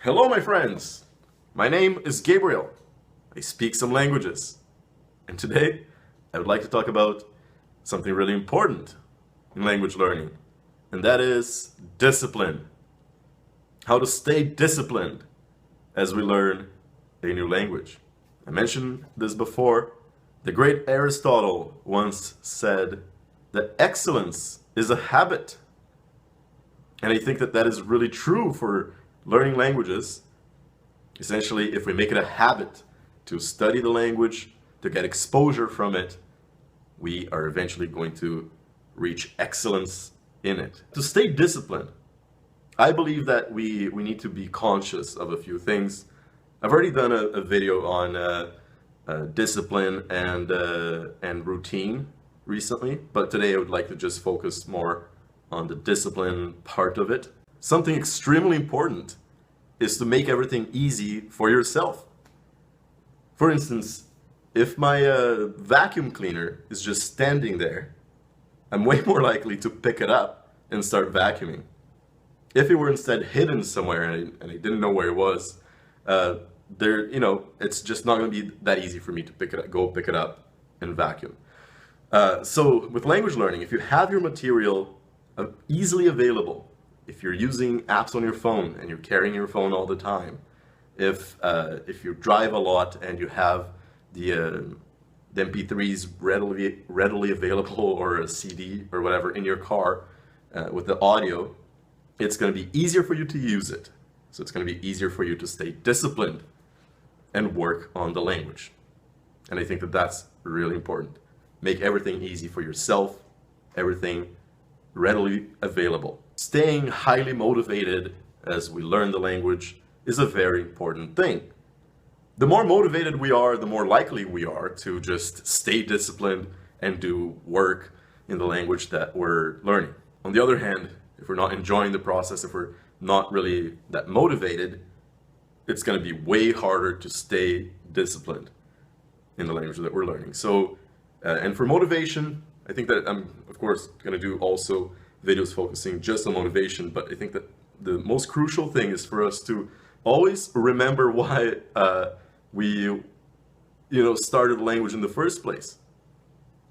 Hello, my friends. My name is Gabriel. I speak some languages. And today, I would like to talk about something really important in language learning, and that is discipline. How to stay disciplined as we learn a new language. I mentioned this before. The great Aristotle once said that excellence is a habit. And I think that that is really true for learning languages. Essentially, if we make it a habit to study the language, to get exposure from it, we are eventually going to reach excellence in it. To stay disciplined, I believe that we need to be conscious of a few things. I've already done a video on discipline and routine recently, but today I would like to just focus more on the discipline part of it. Something extremely important is to make everything easy for yourself. For instance, if my vacuum cleaner is just standing there, I'm way more likely to pick it up and start vacuuming. If it were instead hidden somewhere and I didn't know where it was, it's just not going to be that easy for me to go pick it up and vacuum. So with language learning, if you have your material easily available, if you're using apps on your phone and you're carrying your phone all the time, if you drive a lot and you have the MP3s readily available, or a CD or whatever in your car with the audio, it's going to be easier for you to use it. So it's going to be easier for you to stay disciplined and work on the language. And I think that that's really important. Make everything easy for yourself, everything readily available. Staying highly motivated as we learn the language is a very important thing. The more motivated we are, the more likely we are to just stay disciplined and do work in the language that we're learning. On the other hand, if we're not enjoying the process, if we're not really that motivated, it's going to be way harder to stay disciplined in the language that we're learning. So, and for motivation, I think that I'm, of course, going to do also videos focusing just on motivation, but I think that the most crucial thing is for us to always remember why we started the language in the first place.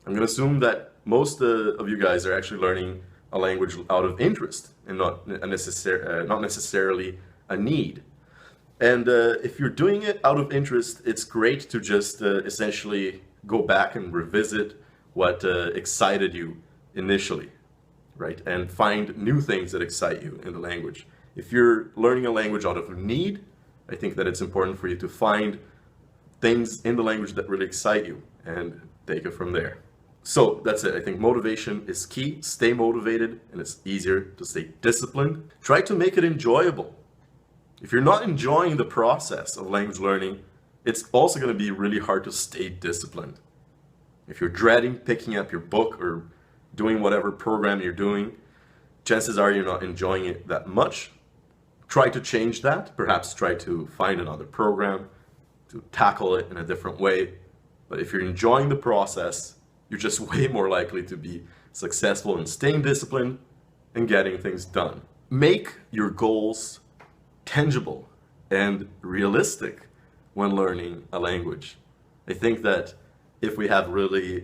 I'm going to assume that most of you guys are actually learning a language out of interest and not necessarily a need. And if you're doing it out of interest, it's great to just essentially go back and revisit what excited you initially, right? And find new things that excite you in the language. If you're learning a language out of need, I think that it's important for you to find things in the language that really excite you and take it from there. So that's it. I think motivation is key. Stay motivated, and it's easier to stay disciplined. Try to make it enjoyable. If you're not enjoying the process of language learning, it's also going to be really hard to stay disciplined. If you're dreading picking up your book or doing whatever program you're doing, chances are you're not enjoying it that much. Try to change that. Perhaps try to find another program to tackle it in a different way. But if you're enjoying the process, you're just way more likely to be successful in staying disciplined and getting things done. Make your goals tangible and realistic when learning a language. I think that if we have really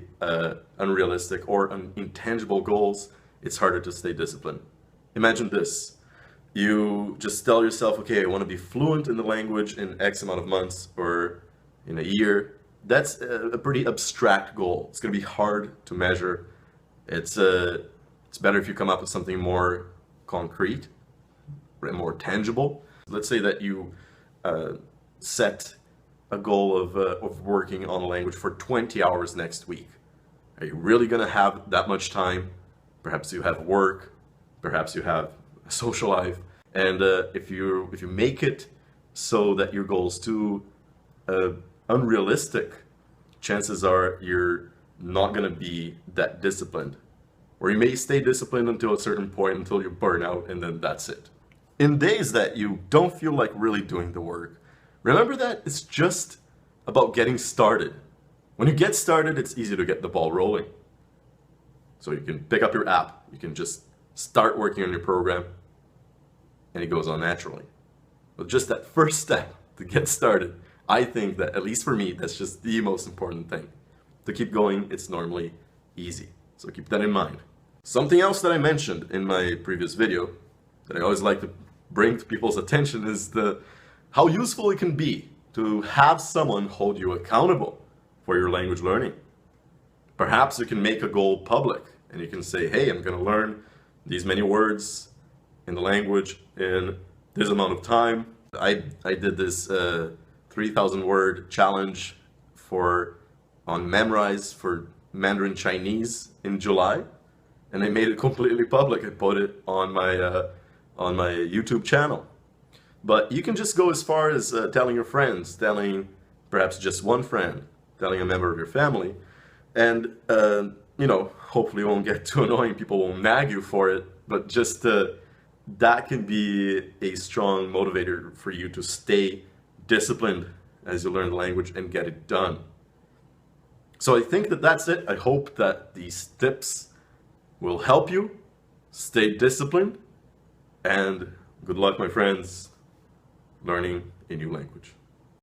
unrealistic or intangible goals, it's harder to stay disciplined. Imagine this. You just tell yourself, okay, I want to be fluent in the language in X amount of months or in a year. That's a pretty abstract goal. It's going to be hard to measure. It's better if you come up with something more concrete, more tangible. Let's say that you set a goal of working on a language for 20 hours next week. Are you really going to have that much time? Perhaps you have work, perhaps you have a social life, and if you make it so that your goal is too unrealistic, chances are you're not going to be that disciplined. Or you may stay disciplined until a certain point, until you burn out, and then that's it. In days that you don't feel like really doing the work, remember that it's just about getting started. When you get started, it's easy to get the ball rolling. So you can pick up your app, you can just start working on your program, and it goes on naturally. But just that first step to get started, I think that, at least for me, that's just the most important thing. To keep going, it's normally easy. So keep that in mind. Something else that I mentioned in my previous video that I always like to bring to people's attention is how useful it can be to have someone hold you accountable for your language learning. Perhaps you can make a goal public and you can say, hey, I'm going to learn these many words in the language in this amount of time. I did this 3,000 word challenge on Memrise for Mandarin Chinese in July, and I made it completely public. I put it on my YouTube channel. But you can just go as far as telling your friends, telling perhaps just one friend, telling a member of your family, and you know, hopefully it won't get too annoying. People won't nag you for it, but just that can be a strong motivator for you to stay disciplined as you learn the language and get it done. So I think that that's it. I hope that these tips will help you stay disciplined, and good luck, my friends, learning a new language.